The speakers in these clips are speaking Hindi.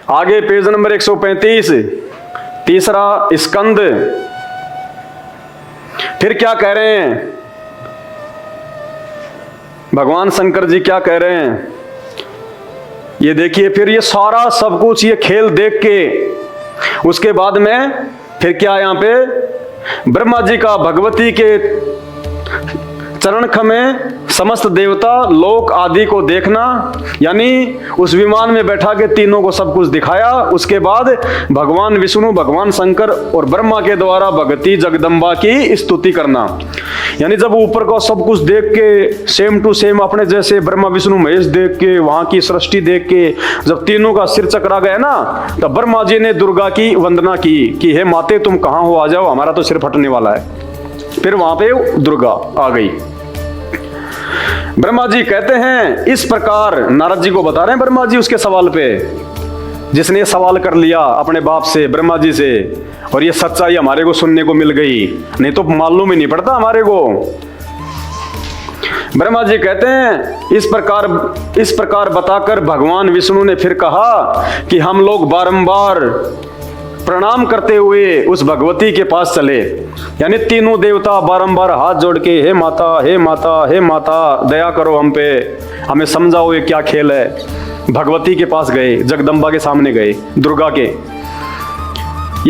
आगे पेज नंबर 135, तीसरा स्कंद। फिर क्या कह रहे हैं भगवान शंकर जी, क्या कह रहे हैं ये देखिए। फिर ये सारा सब कुछ ये खेल देख के उसके बाद में फिर क्या यहां पे ब्रह्मा जी का भगवती के चरणख में समस्त देवता लोक आदि को देखना, यानी उस विमान में बैठा के तीनों को सब कुछ दिखाया। उसके बाद भगवान विष्णु, भगवान शंकर और ब्रह्मा के द्वारा भगवती जगदम्बा की स्तुति करना। यानी जब ऊपर का सब कुछ देख के सेम टू सेम अपने जैसे ब्रह्मा विष्णु महेश देख के, वहां की सृष्टि देख के जब तीनों का सिर चकरा गया ना, तब ब्रह्मा जी ने दुर्गा की वंदना की कि हे माते तुम कहां हो, आ जाओ, हमारा तो सिर फटने वाला है। फिर वहां पे दुर्गा आ गई। ब्रह्मा जी कहते हैं इस प्रकार, नारद जी को बता रहे हैं ब्रह्मा जी उसके सवाल पे, जिसने सवाल कर लिया अपने बाप से, ब्रह्मा जी से, और ये सच्चाई हमारे को सुनने को मिल गई, नहीं तो मालूम ही नहीं पड़ता हमारे को। ब्रह्मा जी कहते हैं इस प्रकार बताकर भगवान विष्णु ने फिर कहा कि हम लोग बारंबार प्रणाम करते हुए उस भगवती के पास चले। यानी तीनों देवता बारंबार हाथ जोड़ के हे माता, हे माता, हे माता, दया करो हम पे, हमें समझाओ ये क्या खेल है। भगवती के पास गए, जगदम्बा के सामने गए, दुर्गा के।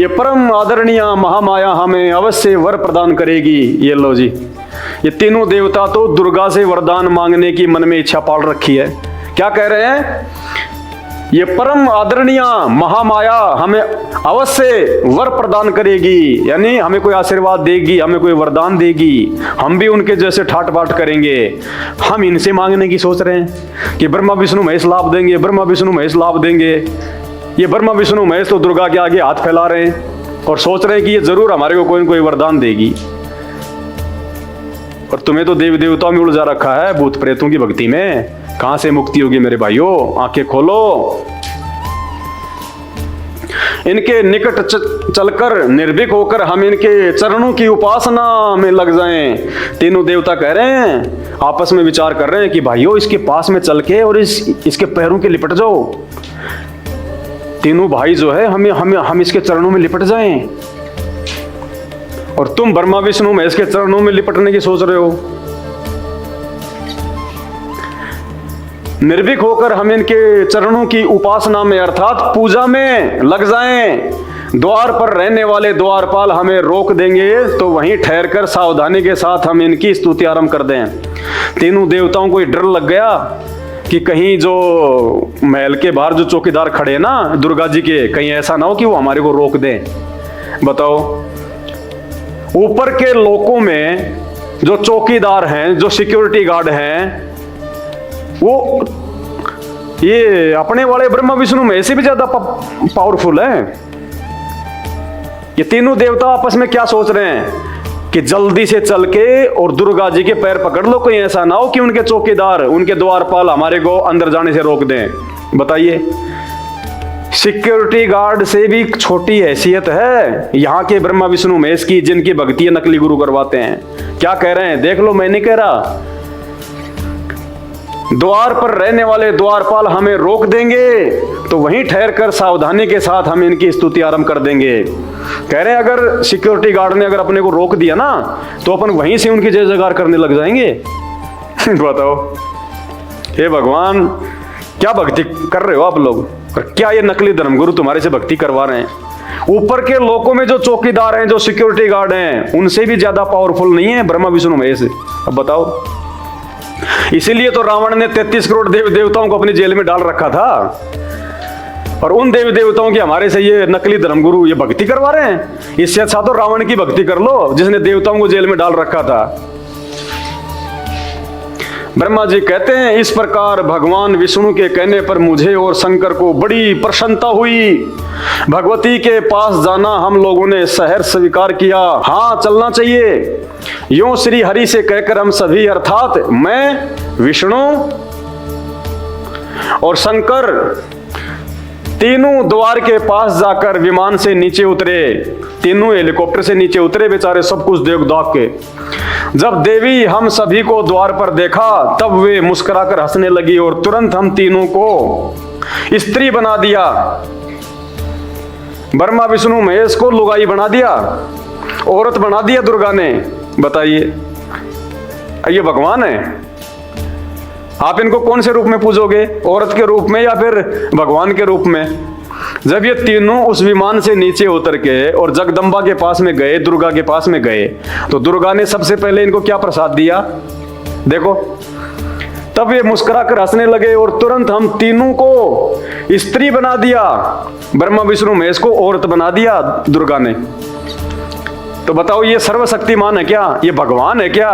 ये परम आदरणीय महामाया हमें अवश्य वर प्रदान करेगी। ये लो जी, ये तीनों देवता तो दुर्गा से वरदान मांगने की मन में इच्छा पाल रखी है। क्या कह रहे हैं? ये परम आदरणीय महामाया हमें अवश्य वर प्रदान करेगी, यानी हमें कोई आशीर्वाद देगी, हमें कोई वरदान देगी, हम भी उनके जैसे ठाट बाट करेंगे। हम इनसे मांगने की सोच रहे हैं कि ब्रह्मा विष्णु महेश लाभ देंगे, ब्रह्मा विष्णु महेश लाभ देंगे। ये ब्रह्मा विष्णु महेश तो दुर्गा के आगे हाथ फैला रहे हैं और सोच रहे हैं कि ये जरूर हमारे को कोई न कोई वरदान देगी। और तुम्हें तो देवी देवताओं में उलझा रखा है, भूत प्रेतों की भक्ति में। कहां से मुक्ति होगी मेरे भाइयों? आंखें खोलो, इनके निकट चलकर निर्भीक होकर हम इनके चरणों की उपासना में लग जाएं। तीनों देवता कह रहे हैं, आपस में विचार कर रहे हैं कि भाइयों इसके पास में चल के और इसके पैरों के लिपट जाओ। तीनों भाई जो है हम इसके चरणों में लिपट जाएं। और तुम ब्रह्मा विष्णु महेश के चरणों में लिपटने की सोच रहे हो। निर्भीक होकर हम इनके चरणों की उपासना में अर्थात पूजा में लग जाएं। द्वार पर रहने वाले द्वारपाल हमें रोक देंगे तो वहीं ठहरकर सावधानी के साथ हम इनकी स्तुति आरंभ कर दें। तीनों देवताओं को डर लग गया कि कहीं जो महल के बाहर जो चौकीदार खड़े ना दुर्गा जी के, कहीं ऐसा ना हो कि वो हमारे को रोक दें। बताओ, ऊपर के लोकों में जो चौकीदार हैं, जो सिक्योरिटी गार्ड हैं, वो ये अपने वाले ब्रह्मा विष्णु में ऐसे भी ज्यादा पावरफुल है। ये तीनों देवता आपस में क्या सोच रहे हैं कि जल्दी से चल के और दुर्गा जी के पैर पकड़ लो, कहीं ऐसा ना हो कि उनके चौकीदार, उनके द्वारपाल हमारे को अंदर जाने से रोक दें। बताइए, सिक्योरिटी गार्ड से भी छोटी हैसियत है यहाँ के ब्रह्मा विष्णु महेश की, जिनकी भक्ति नकली गुरु करवाते हैं। क्या कह रहे हैं देख लो, मैं नहीं कह रहा। द्वार पर रहने वाले द्वारपाल हमें रोक देंगे तो वहीं ठहरकर सावधानी के साथ हम इनकी स्तुति आरंभ कर देंगे। कह रहे हैं अगर सिक्योरिटी गार्ड ने अगर अपने को रोक दिया ना तो अपन वहीं से उनकी जय जयकार करने लग जाएंगे। बताओ, हे भगवान, क्या भक्ति कर रहे हो आप लोग? और क्या ये नकली धर्मगुरु तुम्हारे से भक्ति करवा रहे हैं? ऊपर के लोकों में जो चौकीदार हैं, जो सिक्योरिटी गार्ड हैं, उनसे भी ज्यादा पावरफुल नहीं है ब्रह्मा विष्णु महेश। अब बताओ, इसीलिए तो रावण ने 33 करोड़ देव देवताओं को अपनी जेल में डाल रखा था। और उन देवी देवताओं की हमारे से ये नकली धर्मगुरु ये भक्ति करवा रहे हैं। इससे अच्छा तो रावण की भक्ति कर लो जिसने देवताओं को जेल में डाल रखा था। ब्रह्मा जी कहते हैं इस प्रकार भगवान विष्णु के कहने पर मुझे और शंकर को बड़ी प्रसन्नता हुई। भगवती के पास जाना हम लोगों ने सहर्ष स्वीकार किया। हाँ, चलना चाहिए। यूं श्री हरि से कहकर हम सभी अर्थात मैं, विष्णु और शंकर तीनों द्वार के पास जाकर विमान से नीचे उतरे। तीनों हेलीकॉप्टर से नीचे उतरे बेचारे, सब कुछ देख दाख के। जब देवी हम सभी को द्वार पर देखा तब वे मुस्कुराकर हंसने लगी और तुरंत हम तीनों को स्त्री बना दिया। ब्रह्मा विष्णु महेश को लुगाई बना दिया, औरत बना दिया दुर्गा ने। बताइए, ये भगवान है? आप इनको कौन से रूप में पूजोगे, औरत के रूप में या फिर भगवान के रूप में? जब ये तीनों उस विमान से नीचे उतर के और जगदम्बा के पास में गए, दुर्गा के पास में गए, तो दुर्गा ने सबसे पहले इनको क्या प्रसाद दिया? देखो, तब ये मुस्कुरा कर हंसने लगे और तुरंत हम तीनों को स्त्री बना दिया, ब्रह्मा विष्णु महेश को औरत बना दिया दुर्गा ने। तो बताओ, ये सर्वशक्तिमान है क्या? ये भगवान है क्या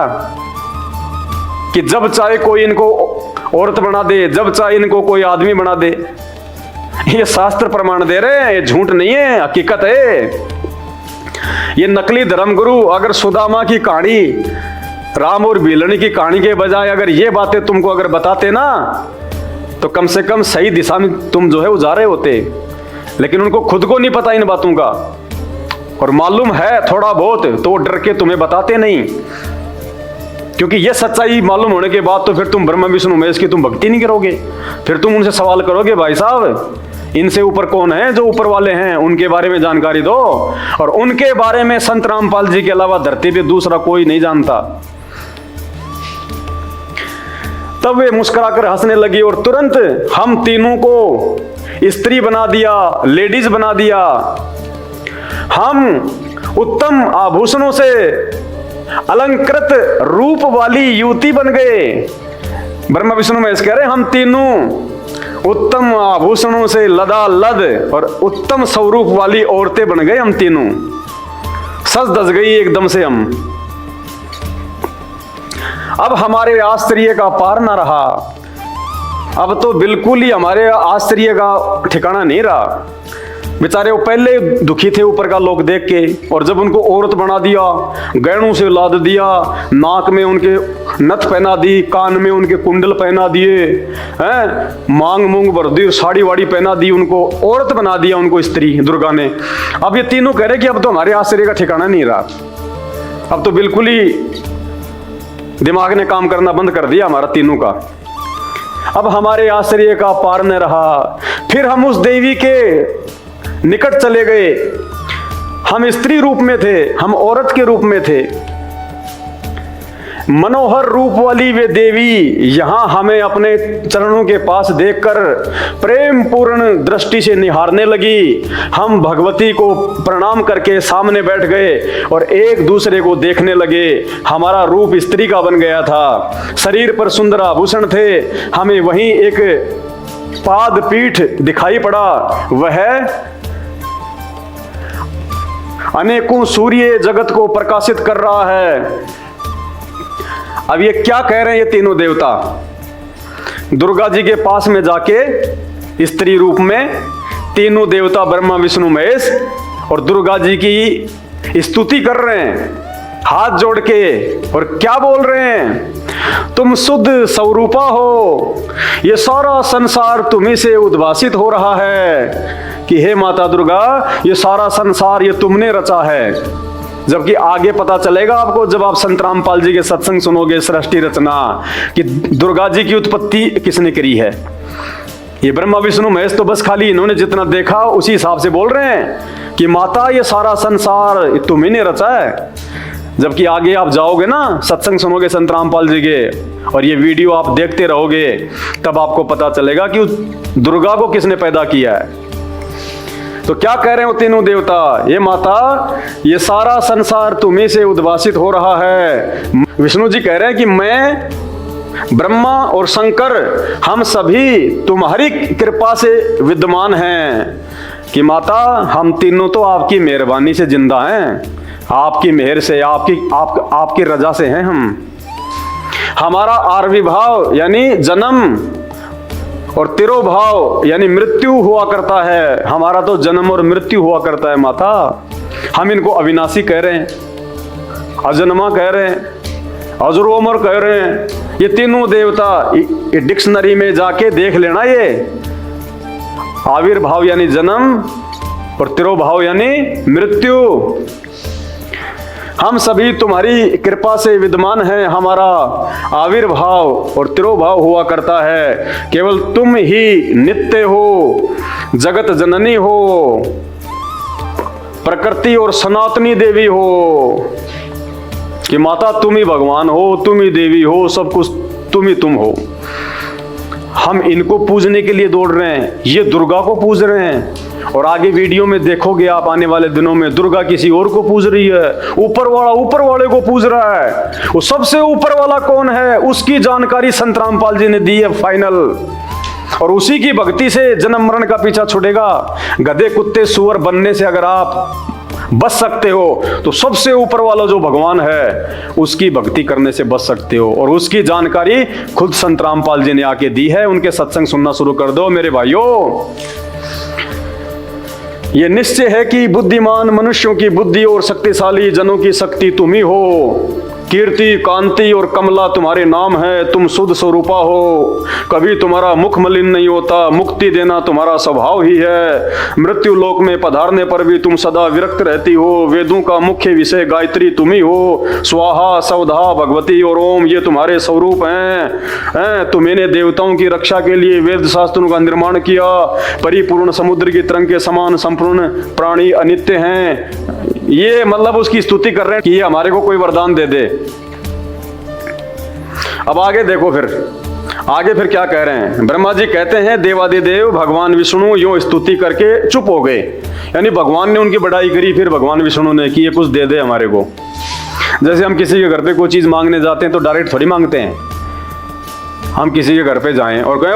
कि जब चाहे कोई इनको औरत बना दे, जब चाहे इनको कोई आदमी बना दे? ये शास्त्र प्रमाण दे रहे हैं, ये झूठ नहीं है, हकीकत है। ये नकली धर्मगुरु अगर सुदामा की कहानी, राम और भीलनी की कहानी के बजाय अगर ये बातें तुमको अगर बताते ना, तो कम से कम सही दिशा में तुम जो है वो जा रहे होते। लेकिन उनको खुद को नहीं पता इन बातों का, और मालूम है थोड़ा बहुत, तो वो डर के तुम्हें बताते नहीं। क्योंकि ये सच्चाई मालूम होने के बाद तो फिर तुम ब्रह्मा विष्णु महेश की तुम भक्ति नहीं करोगे। फिर तुम उनसे सवाल करोगे, भाई साहब इनसे ऊपर कौन है? जो ऊपर वाले हैं उनके बारे में जानकारी दो। और उनके बारे में संत रामपाल जी के अलावा धरती पे दूसरा कोई नहीं जानता। तब वे मुस्कुराकर हंसने लगी और तुरंत हम तीनों को स्त्री बना दिया, लेडीज बना दिया। हम उत्तम आभूषणों से अलंकृत रूप वाली युवती बन गए। ब्रह्मा विष्णु महेश कह रहे हैं हम तीनों उत्तम आभूषणों से लदालद और उत्तम स्वरूप वाली औरतें बन गए। हम तीनों सज धज गई एकदम से हम। अब हमारे आश्चर्य का पार ना रहा। अब तो बिल्कुल ही हमारे आश्चर्य का ठिकाना नहीं रहा। बेचारे वो पहले दुखी थे ऊपर का लोग देख के, और जब उनको औरत बना दिया, गहनों से लाद दिया, नाक में उनके नथ पहना दी, कान में उनके कुंडल पहना दिए, हैं, मांग मूंग भर दी, साड़ी वाड़ी पहना दी, उनको औरत बना दिया, उनको स्त्री दुर्गा ने। अब ये तीनों कह रहे कि अब तो हमारे आश्चर्य का ठिकाना नहीं रहा। अब तो बिल्कुल ही दिमाग ने काम करना बंद कर दिया हमारा तीनों का। अब हमारे आश्चर्य का पार न रहा। फिर हम उस देवी के निकट चले गए। हम स्त्री रूप में थे, हम औरत के रूप में थे। मनोहर रूप वाली वे देवी यहां हमें अपने चरणों के पास देखकर प्रेम पूर्ण दृष्टि से निहारने लगी। हम भगवती को प्रणाम करके सामने बैठ गए और एक दूसरे को देखने लगे। हमारा रूप स्त्री का बन गया था, शरीर पर सुंदर आभूषण थे। हमें वहीं एक पाद पीठ दिखाई पड़ा, वह अनेकों सूर्य जगत को प्रकाशित कर रहा है। अब ये क्या कह रहे हैं ये तीनों देवता? दुर्गा जी के पास में जाके स्त्री रूप में तीनों देवता ब्रह्मा विष्णु महेश और दुर्गा जी की स्तुति कर रहे हैं हाथ जोड़ के। और क्या बोल रहे हैं? तुम शुद्ध स्वरूपा हो, ये सारा संसार तुम्ही से उद्भासित हो रहा है कि हे माता दुर्गा, ये सारा संसार ये तुमने रचा है। जबकि आगे पता चलेगा आपको जब आप संत रामपाल जी के सत्संग सुनोगे, सृष्टि रचना, कि दुर्गा जी की उत्पत्ति किसने करी है। ये ब्रह्मा विष्णु महेश तो बस खाली इन्होंने जितना देखा उसी हिसाब से बोल रहे हैं कि माता ये सारा संसार तुम्ही ने रचा है। जबकि आगे आप जाओगे ना, सत्संग सुनोगे संत रामपाल जी के, और ये वीडियो आप देखते रहोगे, तब आपको पता चलेगा कि उस दुर्गा को किसने पैदा किया है। तो क्या कह रहे हो तीनों देवता? ये माता, ये सारा संसार तुम्ही से उद्भासित हो रहा है। विष्णु जी कह रहे हैं कि मैं, ब्रह्मा और शंकर, हम सभी तुम्हारी कृपा से विद्यमान हैं। कि माता, हम तीनों तो आपकी मेहरबानी से जिंदा हैं, आपकी मेहर से, आपकी रजा से हैं हम। हमारा आविर्भाव यानी जन्म और तिरोभाव यानी मृत्यु हुआ करता है। हमारा तो जन्म और मृत्यु हुआ करता है माता। हम इनको अविनाशी कह रहे हैं, अजन्मा कह रहे हैं, अजरोमर कह रहे हैं। ये तीनों देवता, ये डिक्शनरी में जाके देख लेना। ये आविर्भाव यानी जन्म और तिरोभाव यानी मृत्यु। हम सभी तुम्हारी कृपा से विद्यमान हैं। हमारा आविर्भाव और तिरोभाव हुआ करता है। केवल तुम ही नित्य हो, जगत जननी हो। प्रकृति और सनातनी देवी हो, कि माता तुम ही भगवान हो, तुम ही देवी हो, सब कुछ तुम हो। हम इनको पूजने के लिए दौड़ रहे हैं, ये दुर्गा को पूज रहे हैं। और आगे वीडियो में देखोगे आप आने वाले दिनों में, दुर्गा किसी और को पूज रही है, ऊपर वाला ऊपर वाले को पूज रहा है। वो सबसे ऊपर वाला कौन है उसकी जानकारी संत रामपाल जी ने दी है फाइनल, और उसी की भक्ति से जन्म मरण का पीछा छूटेगा। गधे कुत्ते सुअर बनने से अगर आप बच सकते हो तो सबसे ऊपर वाला जो भगवान है उसकी भक्ति करने से बच सकते हो। और उसकी जानकारी खुद संत रामपाल जी ने आके दी है। उनके सत्संग सुनना शुरू कर दो मेरे भाइयों। ये निश्चय है कि बुद्धिमान मनुष्यों की बुद्धि और शक्तिशाली जनों की शक्ति तुम ही हो। कीर्ति कांति और कमला तुम्हारे नाम है, तुम शुद्ध स्वरूपा हो, कभी तुम्हारा मुख मलिन नहीं होता, मुक्ति देना तुम्हारा स्वभाव ही है। मृत्यु लोक में पधारने पर भी तुम सदा विरक्त रहती हो। वेदों का मुख्य विषय गायत्री तुम ही हो। स्वाहा सवधा भगवती और ओम ये तुम्हारे स्वरूप हैं। तुम्हें देवताओं की रक्षा के लिए वेद शास्त्रों का निर्माण किया। परिपूर्ण समुद्र की तरंग के समान संपूर्ण प्राणी अनित्य हैं। ये मतलब उसकी स्तुति कर रहे हैं कि ये हमारे को कोई वरदान दे दे। अब आगे देखो, आगे फिर क्या कह रहे हैं। ब्रह्मा जी कहते हैं देवादिदेव भगवान विष्णु यूं स्तुति करके चुप हो गए, यानी भगवान ने उनकी बड़ाई करी, फिर भगवान विष्णु ने कि ये कुछ दे दे हमारे को। जैसे हम किसी के घर पे कोई चीज मांगने जाते हैं तो डायरेक्ट थोड़ी मांगते हैं। हम किसी के घर पे जाएं और कहें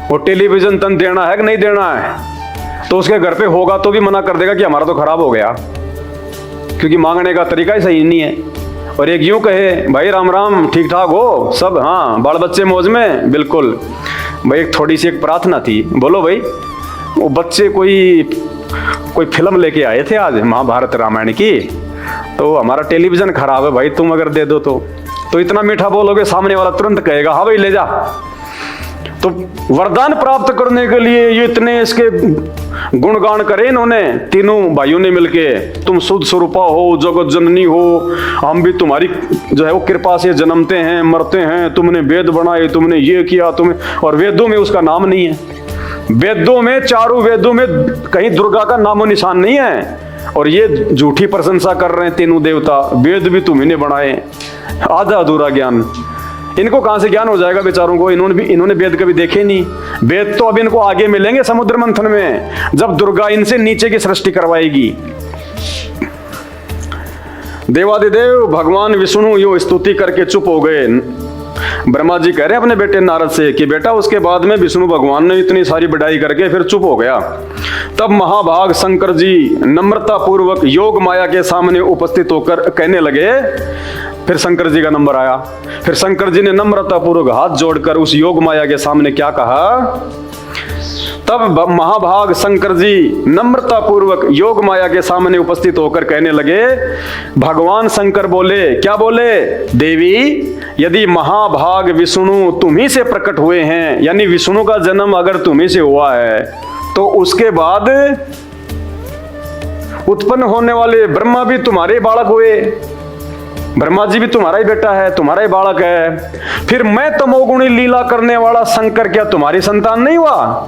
वो टेलीविजन तन देना है कि नहीं देना है, तो उसके घर पे होगा तो भी मना कर देगा कि हमारा तो खराब हो गया, क्योंकि मांगने का तरीका ही सही नहीं है। और एक यूं कहे भाई राम राम ठीक ठाक हो सब, हाँ बाल बच्चे मौज में, बिल्कुल भाई। एक थोड़ी सी एक प्रार्थना थी, बोलो भाई। वो बच्चे कोई फिल्म लेके आए थे आज महाभारत रामायण की, तो हमारा टेलीविजन खराब है भाई, तुम अगर दे दो तो इतना मीठा बोलोगे सामने वाला तुरंत कहेगा हाँ भाई ले जा। तो वरदान प्राप्त करने के लिए ये इतने इसके गुणगान करे इन्होंने, तीनों भाइयों ने मिलके। तुम शुद्ध स्वरूपा हो, जगत जननी हो, हम भी तुम्हारी जो है वो कृपा से जन्मते हैं मरते हैं। तुमने वेद बनाए, तुमने ये किया, तुम्हें, और वेदों में उसका नाम नहीं है। वेदों में, चारों वेदों में कहीं दुर्गा का नामो निशान नहीं है। और ये झूठी प्रशंसा कर रहे हैं तीनों देवता, वेद भी तुम्ही बनाए। आधा अधूरा ज्ञान, इनको कहां से ज्ञान हो जाएगा बेचारों को। इन्होंने वेद कभी देखे नहीं। वेद तो अब इनको आगे मिलेंगे समुद्र मंथन में, जब दुर्गा इनसे नीचे की सृष्टि करवाएगी। देवादिदेव भगवान विष्णु यूं स्तुति करके चुप हो गए। ब्रह्मा जी कह रहे हैं अपने बेटे नारद से कि बेटा, उसके बाद में विष्णु भगवान ने इतनी सारी बढ़ाई करके फिर चुप हो गया। तब महाभाग शंकर जी नम्रता पूर्वक योग माया के सामने उपस्थित होकर कहने लगे। फिर शंकर जी का नंबर आया। फिर शंकर जी ने नम्रता पूर्वक हाथ जोड़कर उस योग माया के सामने क्या कहा। तब महाभाग शंकर जी नम्रता पूर्वक योग माया के सामने उपस्थित होकर कहने लगे। भगवान शंकर बोले, क्या बोले, देवी यदि महाभाग विष्णु तुम्ही से प्रकट हुए हैं, यानी विष्णु का जन्म अगर तुम्ही से हुआ है, तो उसके बाद उत्पन्न होने वाले ब्रह्मा भी तुम्हारे बालक हुए। ब्रह्मा जी भी तुम्हारा ही बेटा है, तुम्हारा ही बालक है। फिर मैं तमोगुणी लीला करने वाला शंकर क्या तुम्हारी संतान नहीं हुआ?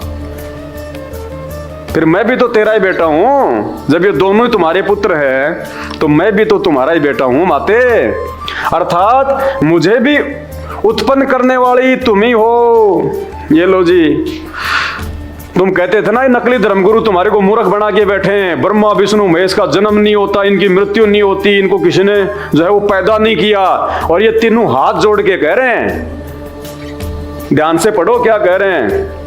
फिर मैं भी तो तेरा ही बेटा हूं। जब ये दोनों ही तुम्हारे पुत्र हैं तो मैं भी तो तुम्हारा ही बेटा हूं माते। अर्थात मुझे भी उत्पन्न करने वाली तुम ही हो। ये लो जी, तुम कहते थे ना ये नकली धर्मगुरु तुम्हारे को मूर्ख बना के बैठे हैं। ब्रह्मा विष्णु महेश का जन्म नहीं होता, इनकी मृत्यु नहीं होती, इनको किसी ने जो है वो पैदा नहीं किया। और ये तीनों हाथ जोड़ के कह रहे हैं, ध्यान से पढ़ो क्या कह रहे हैं।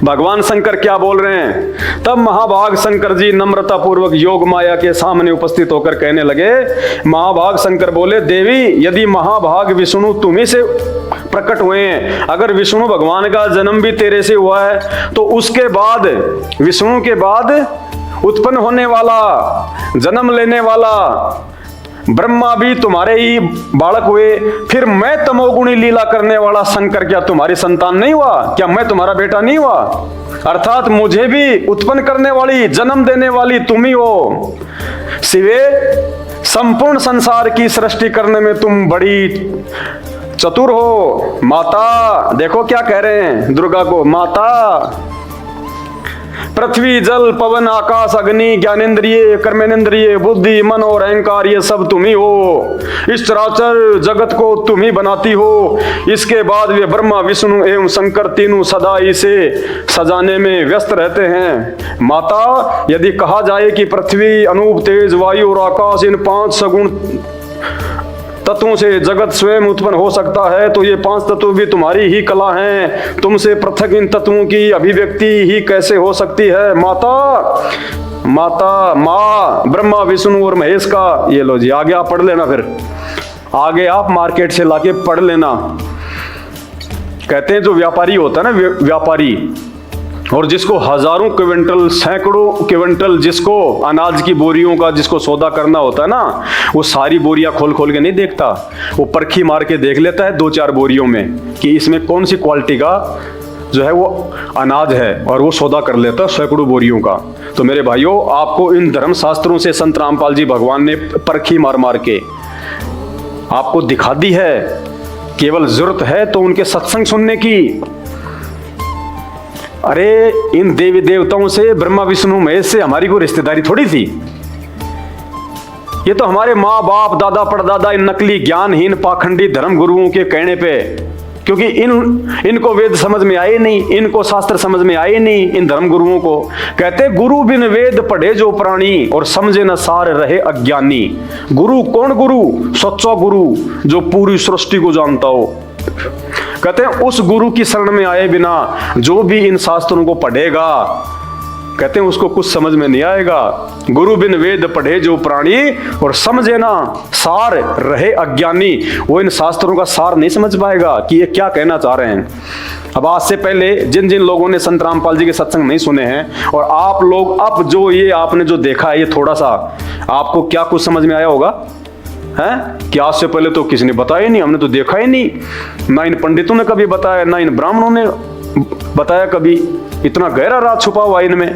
भगवान शंकर क्या बोल रहे हैं। तब महाभाग शंकर जी नम्रता पूर्वक योग माया के सामने उपस्थित होकर कहने लगे। महाभाग शंकर बोले, देवी यदि महाभाग विष्णु तुम्ही से प्रकट हुए हैं, अगर विष्णु भगवान का जन्म भी तेरे से हुआ है, तो उसके बाद विष्णु के बाद उत्पन्न होने वाला, जन्म लेने वाला ब्रह्मा भी तुम्हारे ही बालक हुए। फिर मैं तमोगुणी लीला करने वाला शंकर क्या तुम्हारी संतान नहीं हुआ? क्या मैं तुम्हारा बेटा नहीं हुआ? अर्थात मुझे भी उत्पन्न करने वाली, जन्म देने वाली तुम ही हो। शिवे, संपूर्ण संसार की सृष्टि करने में तुम बड़ी चतुर हो। माता, देखो क्या कह रहे हैं दुर्गा को, माता पृथ्वी जल पवन आकाश अग्नि ज्ञानेन्द्रिय कर्मेंद्रिय बुद्धि मन और अहंकार ये सब तुम ही हो। इस चराचर जगत को तुम ही बनाती हो। इसके बाद वे ब्रह्मा विष्णु एवं शंकर तीनों सदा इसे सजाने में व्यस्त रहते हैं। माता, यदि कहा जाए कि पृथ्वी अनूप तेज वायु और आकाश इन 5 सगुण तत्वों से जगत स्वयं उत्पन्न हो सकता है, तो ये 5 तत्व भी तुम्हारी ही कला हैं। तुमसे पृथक इन तत्वों की अभिव्यक्ति ही कैसे हो सकती है? माता माँ ब्रह्मा विष्णु और महेश का, ये लो जी, आगे आप पढ़ लेना, फिर आगे आप मार्केट से लाके पढ़ लेना। कहते हैं जो व्यापारी होता है ना, व्यापारी, और जिसको हजारों क्विंटल सैकड़ों क्विंटल जिसको अनाज की बोरियों का जिसको सौदा करना होता है ना, वो सारी बोरियां खोल खोल के नहीं देखता, वो परखी मार के देख लेता है 2-4 बोरियों में कि इसमें कौन सी क्वालिटी का जो है वो अनाज है, और वो सौदा कर लेता है सैकड़ों बोरियों का। तो मेरे भाइयों, आपको इन धर्म शास्त्रों से संत रामपाल जी भगवान ने परखी मार मार के आपको दिखा दी है। केवल जरूरत है तो उनके सत्संग सुनने की। अरे इन देवी देवताओं से, ब्रह्मा विष्णु महेश से हमारी कोई रिश्तेदारी थोड़ी थी। ये तो हमारे माँ बाप दादा परदादा इन नकली ज्ञानहीन पाखंडी धर्म गुरुओं के कहने पे, क्योंकि इनको वेद समझ में आए नहीं, इनको शास्त्र समझ में आए नहीं। इन धर्म गुरुओं को कहते गुरु बिन वेद पढ़े जो प्राणी और समझे न सार रहे अज्ञानी। गुरु कौन? गुरु सच्चा गुरु जो पूरी सृष्टि को जानता हो। कहते हैं उस गुरु की शरण में आए बिना जो भी इन शास्त्रों को पढ़ेगा, कहते हैं उसको कुछ समझ में नहीं आएगा। गुरु बिन वेद पढ़े जो प्राणी और समझे ना सार रहे अज्ञानी। वो इन शास्त्रों का सार नहीं समझ पाएगा कि ये क्या कहना चाह रहे हैं। अब आज से पहले जिन जिन लोगों ने संत रामपाल जी के सत्संग नहीं सुने हैं, और आप लोग अब जो ये आपने जो देखा है, ये थोड़ा सा आपको क्या कुछ समझ में आया होगा हैं? कि आज से पहले तो किसी ने बताया नहीं, हमने तो देखा ही नहीं, ना इन पंडितों ने कभी बताया, ना इन ब्राह्मणों ने बताया कभी। इतना गहरा राज छुपा हुआ इनमें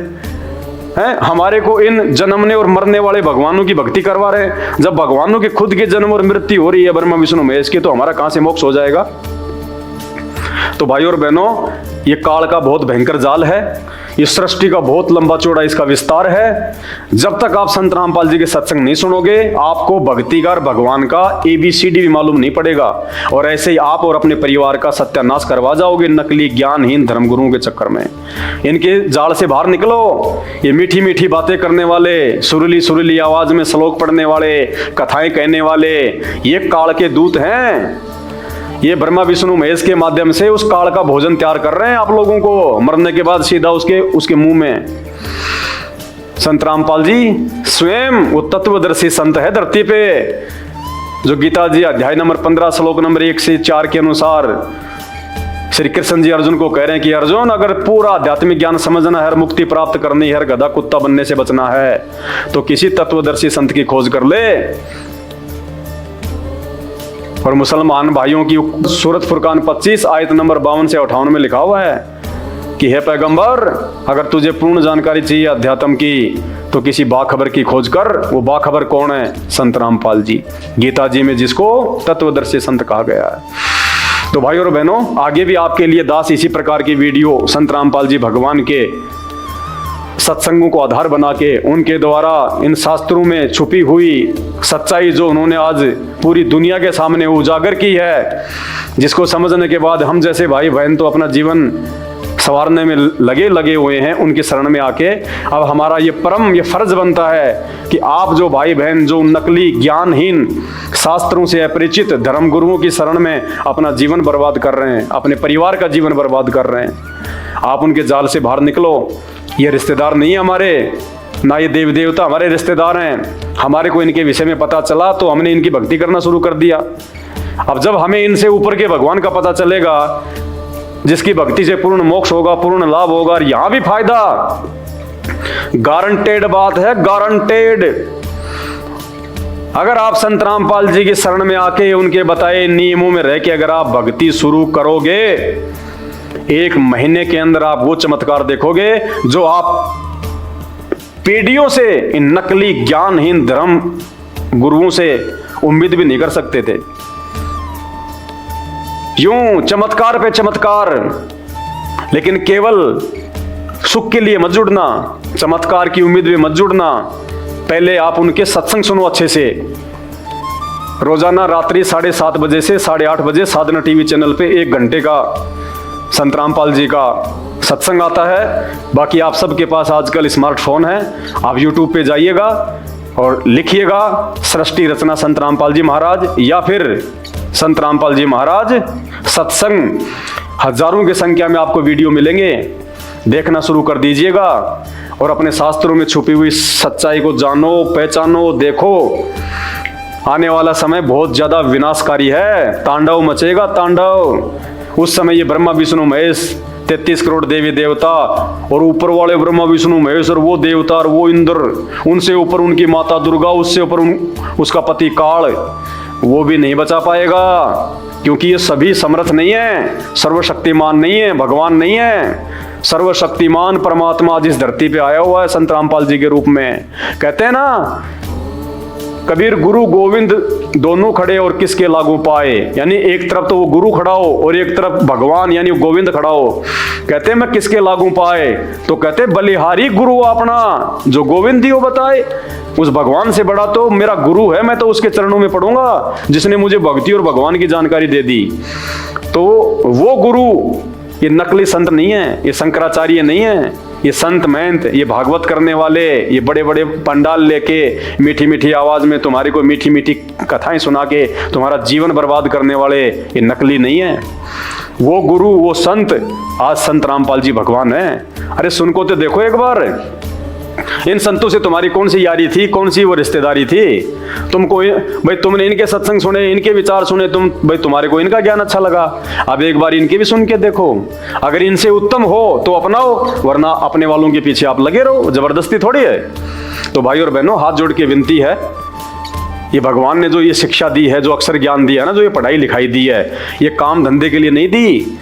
है। हमारे को इन जन्मने और मरने वाले भगवानों की भक्ति करवा रहे हैं। जब भगवानों के खुद के जन्म और मृत्यु हो रही है ब्रह्मा विष्णु महेश की, तो हमारा कहां से मोक्ष हो जाएगा? तो भाइयों और बहनों, ये काल का बहुत भयंकर जाल है। इस सृष्टि का बहुत लंबा चौड़ा इसका विस्तार है। जब तक आप संत रामपाल जी के सत्संग नहीं सुनोगे, आपको भक्तिगार भगवान का ABCD भी मालूम नहीं पड़ेगा, और ऐसे ही आप और अपने परिवार का सत्यानाश करवा जाओगे नकली ज्ञानहीन धर्मगुरुओं के चक्कर में। इनके जाल से बाहर निकलो। ये मीठी मीठी बातें करने वाले, सुरीली सुरीली आवाज में श्लोक पढ़ने वाले, कथाएं कहने वाले, ये काल के दूत हैं। ये ब्रह्मा विष्णु महेश के माध्यम से उस काल का भोजन तैयार कर रहे हैं आप लोगों को, मरने के बाद सीधा उसके मुंह में। संत रामपाल जी स्वयं वो तत्वदर्शी संत है धरती पे, जो गीता जी अध्याय नंबर 15 श्लोक नंबर 1 से 4 के अनुसार श्री कृष्ण जी अर्जुन को कह रहे हैं कि अर्जुन, अगर पूरा आध्यात्मिक ज्ञान समझना है, मुक्ति प्राप्त करनी है, गधा कुत्ता बनने से बचना है, तो किसी तत्वदर्शी संत की खोज कर ले। और मुसलमान भाइयों की सूरत फुरकान 25 आयत नंबर 52 से 58 में लिखा हुआ है कि हे पैगंबर, अगर तुझे पूर्ण जानकारी चाहिए अध्यात्म की, तो किसी बाखबर की खोज कर। वो बाखबर कौन है? संत रामपाल जी। गीता जी में जिसको तत्वदर्शी संत कहा गया है। तो भाई और बहनों, आगे भी आपके लिए दास इसी प्रकार की वीडियो संत रामपाल जी भगवान के सत्संगों को आधार बना के, उनके द्वारा इन शास्त्रों में छुपी हुई सच्चाई जो उन्होंने आज पूरी दुनिया के सामने उजागर की है, जिसको समझने के बाद हम जैसे भाई बहन तो अपना जीवन संवारने में लगे हुए हैं उनकी शरण में आके। अब हमारा ये फर्ज बनता है कि आप जो भाई बहन जो नकली ज्ञानहीन शास्त्रों से अपरिचित धर्म गुरुओं की शरण में अपना जीवन बर्बाद कर रहे हैं, अपने परिवार का जीवन बर्बाद कर रहे हैं, आप उनके जाल से बाहर निकलो। ये रिश्तेदार नहीं है हमारे, ना ये देव देवता हमारे रिश्तेदार हैं। हमारे को इनके विषय में पता चला तो हमने इनकी भक्ति करना शुरू कर दिया। अब जब हमें इनसे ऊपर के भगवान का पता चलेगा, जिसकी भक्ति से पूर्ण मोक्ष होगा, पूर्ण लाभ होगा, और यहां भी फायदा गारंटेड बात है, गारंटेड। अगर आप संत रामपाल जी की शरण में आके उनके बताए नियमों में रह के अगर आप भक्ति शुरू करोगे, 1 महीने के अंदर आप वो चमत्कार देखोगे जो आप पीढ़ियों से इन नकली ज्ञानहीन धर्म गुरुओं से उम्मीद भी नहीं कर सकते थे। यूं चमत्कार पे चमत्कार, लेकिन केवल सुख के लिए मत जुड़ना, चमत्कार की उम्मीद में मत जुड़ना। पहले आप उनके सत्संग सुनो अच्छे से। रोजाना रात्रि 7:30 बजे से 8:30 बजे साधना टीवी चैनल पे 1 घंटे का संत रामपाल जी का सत्संग आता है। बाकी आप सबके पास आजकल स्मार्टफोन है, आप यूट्यूब पे जाइएगा और लिखिएगा सृष्टि रचना संत रामपाल जी महाराज या फिर संत रामपाल जी महाराज सत्संग। हजारों की संख्या में आपको वीडियो मिलेंगे, देखना शुरू कर दीजिएगा और अपने शास्त्रों में छुपी हुई सच्चाई को जानो, पहचानो, देखो। आने वाला समय बहुत ज्यादा विनाशकारी है, तांडव मचेगा, तांडव। उस समय ये ब्रह्मा विष्णु महेश 33 करोड़ देवी देवता और ऊपर वाले ब्रह्मा विष्णु महेश और वो देवता और वो इंद्र, उनसे ऊपर उनकी माता दुर्गा, उससे ऊपर उसका पति काल, वो भी नहीं बचा पाएगा, क्योंकि ये सभी समर्थ नहीं है, सर्वशक्तिमान नहीं है, भगवान नहीं है। सर्वशक्तिमान परमात्मा जिस धरती पे आया हुआ है संत रामपाल जी के रूप में। कहते हैं ना कबीर गुरु गोविंद दोनों खड़े और किसके लागू पाए, यानी एक तरफ तो वो गुरु खड़ा हो और एक तरफ भगवान यानी गोविंद खड़ा हो। कहते हैं मैं किसके लागू पाए, तो कहते बलिहारी गुरु अपना जो गोविंद दियो बताए। उस भगवान से बड़ा तो मेरा गुरु है, मैं तो उसके चरणों में पड़ूंगा जिसने मुझे भक्ति और भगवान की जानकारी दे दी। तो वो गुरु ये नकली संत नहीं है, ये शंकराचार्य नहीं है, ये संत महंत, ये भागवत करने वाले, ये बड़े बड़े पंडाल लेके मीठी मीठी आवाज में तुम्हारी को मीठी मीठी कथाएं सुना के तुम्हारा जीवन बर्बाद करने वाले, ये नकली नहीं है। वो गुरु, वो संत आज संत रामपाल जी भगवान है। अरे सुन को तो देखो एक बार, इन संतों से तुम्हारी कौन सी यारी थी, कौन सी वो रिश्तेदारी थी। तुमको भाई तुमने इनके सत्संग सुने, इनके विचार सुने, भाई तुम्हारे को इनका ज्ञान अच्छा लगा, अब एक बार इनके भी सुन के देखो। अगर इनसे उत्तम हो तो अपनाओ, वरना अपने वालों के पीछे आप लगे रहो, जबरदस्ती थोड़ी है। तो भाई और बहनों हाथ जोड़ के विनती है, ये भगवान ने जो ये शिक्षा दी है, जो अक्षर ज्ञान दिया ना, जो ये पढ़ाई लिखाई दी है, ये काम धंधे के लिए नहीं दी।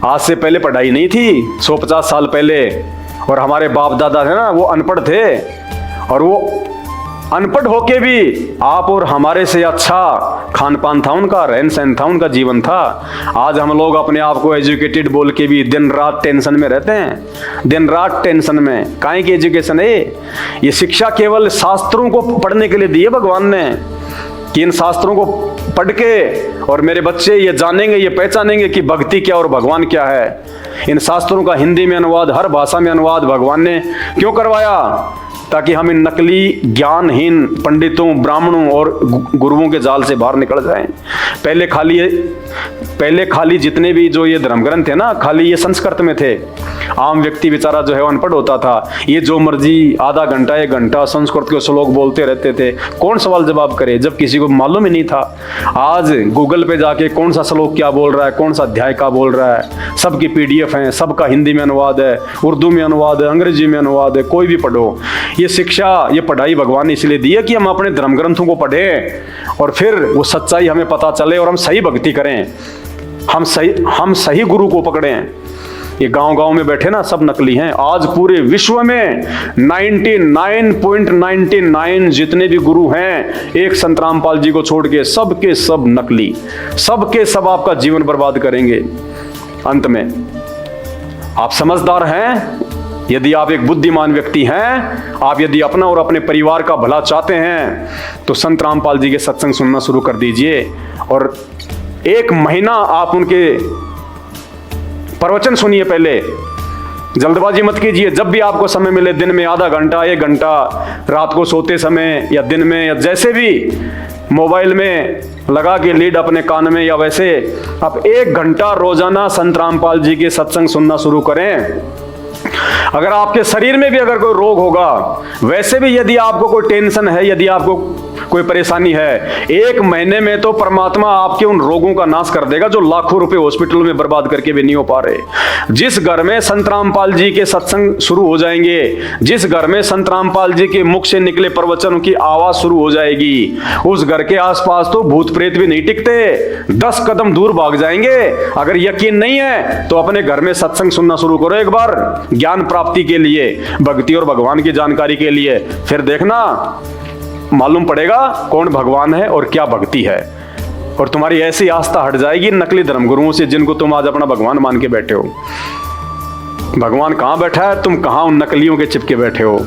आज से पहले पढ़ाई नहीं थी, 150 साल पहले। और हमारे बाप दादा है ना, वो अनपढ़ थे, और वो अनपढ़ होके भी आप और हमारे से अच्छा खान पान था उनका, रहन सहन था उनका, जीवन था। आज हम लोग अपने आप को एजुकेटेड बोल के भी दिन रात टेंशन में रहते हैं, दिन रात टेंशन में। काहे की एजुकेशन है ये शिक्षा केवल शास्त्रों को पढ़ने के लिए दी है भगवान ने, कि इन शास्त्रों को पढ़ के और मेरे बच्चे ये जानेंगे, ये पहचानेंगे कि भक्ति क्या और भगवान क्या है। इन शास्त्रों का हिंदी में अनुवाद, हर भाषा में अनुवाद भगवान ने क्यों करवाया, ताकि हम इन नकली ज्ञानहीन पंडितों, ब्राह्मणों और गुरुओं के जाल से बाहर निकल जाएं। पहले खाली जितने भी जो ये धर्म ग्रंथ थे ना, खाली ये संस्कृत में थे। आम व्यक्ति बेचारा जो है अनपढ़ होता था, ये जो मर्जी आधा घंटा 1 घंटा संस्कृत के श्लोक बोलते रहते थे। कौन सवाल जवाब करे जब किसी को मालूम ही नहीं था। आज गूगल पे जाके कौन सा श्लोक क्या बोल रहा है, कौन सा अध्याय क्या बोल रहा है, सबकी PDF है, सबका हिंदी में अनुवाद है, उर्दू में अनुवाद है, अंग्रेजी में अनुवाद है, कोई भी पढ़ो। ये शिक्षा, ये पढ़ाई भगवान ने इसलिए दी है कि हम अपने धर्म ग्रंथों को पढ़ें और फिर वो सच्चाई हमें पता चले और हम सही भक्ति करें, हम सही गुरु को पकड़ें। ये गांव-गांव में बैठे ना सब नकली हैं। आज पूरे विश्व में 99.99 जितने भी गुरु हैं, एक संत रामपाल जी को छोड़ के सब के सब नकली, सब के सब आपका जीवन बर्बाद करेंगे। अंत में आप समझदार हैं, यदि आप एक बुद्धिमान व्यक्ति हैं, आप यदि अपना और अपने परिवार का भला चाहते हैं, तो संत रामपाल जी के सत्संग सुनना शुरू कर दीजिए और 1 महीना आप उनके प्रवचन सुनिए। पहले जल्दबाजी मत कीजिए, जब भी आपको समय मिले, दिन में आधा घंटा 1 घंटा, रात को सोते समय या दिन में, या जैसे भी मोबाइल में लगा के लीड अपने कान में, या वैसे आप 1 घंटा रोजाना संत रामपाल जी के सत्संग सुनना शुरू करें। अगर आपके शरीर में भी अगर कोई रोग होगा, वैसे भी यदि आपको कोई टेंशन है, यदि आपको कोई परेशानी है, 1 महीने में तो परमात्मा आपके उन रोगों का नाश कर देगा जो लाखों रुपए हॉस्पिटल में बर्बाद करके भी नहीं हो पा रहे। जिस घर में संत रामपाल जी के सत्संग शुरू हो जाएंगे, जिस घर में संत रामपाल जी के मुख से निकले प्रवचनों की आवाज शुरू हो जाएगी, उस घर के आसपास तो भूत प्रेत भी नहीं टिकते, 10 कदम दूर भाग जाएंगे। अगर यकीन नहीं है तो अपने घर में सत्संग सुनना शुरू करो एक बार, ज्ञान प्राप्ति के लिए, भक्ति और भगवान की जानकारी के लिए। फिर देखना मालूम पड़ेगा कौन भगवान है और क्या भक्ति है, और तुम्हारी ऐसी आस्था हट जाएगी नकली धर्मगुरुओं से जिनको तुम आज अपना भगवान मान के बैठे हो। भगवान कहाँ बैठा है, तुम कहाँ उन नकलियों के चिपके बैठे हो।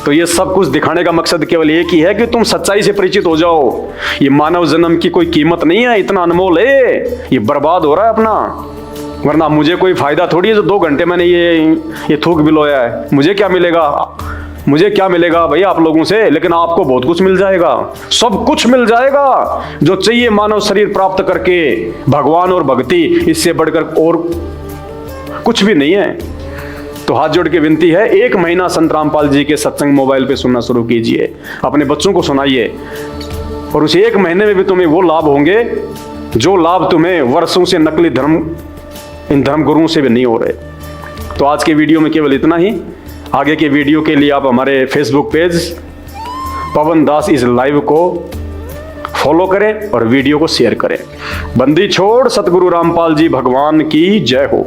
तो ये सब कुछ दिखाने का मकसद केवल एक ही है कि तुम सच्चाई से परिचित हो जाओ। ये मानव जन्म की कोई कीमत नहीं है, इतना अनमोल है, ये बर्बाद हो रहा है अपना। वरना मुझे कोई फायदा थोड़ी है जो 2 घंटे मैंने ये थूक बिलोया है। मुझे क्या मिलेगा भाई आप लोगों से, लेकिन आपको बहुत कुछ मिल जाएगा, सब कुछ मिल जाएगा जो चाहिए मानव शरीर प्राप्त करके। भगवान और भक्ति, इससे बढ़कर और कुछ भी नहीं है। तो हाथ जोड़ के विनती है, 1 महीना संत रामपाल जी के सत्संग मोबाइल पे सुनना शुरू कीजिए, अपने बच्चों को सुनाइए, और उस 1 महीने में भी तुम्हें वो लाभ होंगे जो लाभ तुम्हें वर्षों से नकली इन धर्म गुरुओं से भी नहीं हो रहे। तो आज के वीडियो में केवल इतना ही। आगे के वीडियो के लिए आप हमारे Facebook page Pawan Das is live को फॉलो करें और वीडियो को शेयर करें। बंदी छोड़ सतगुरु रामपाल जी भगवान की जय हो।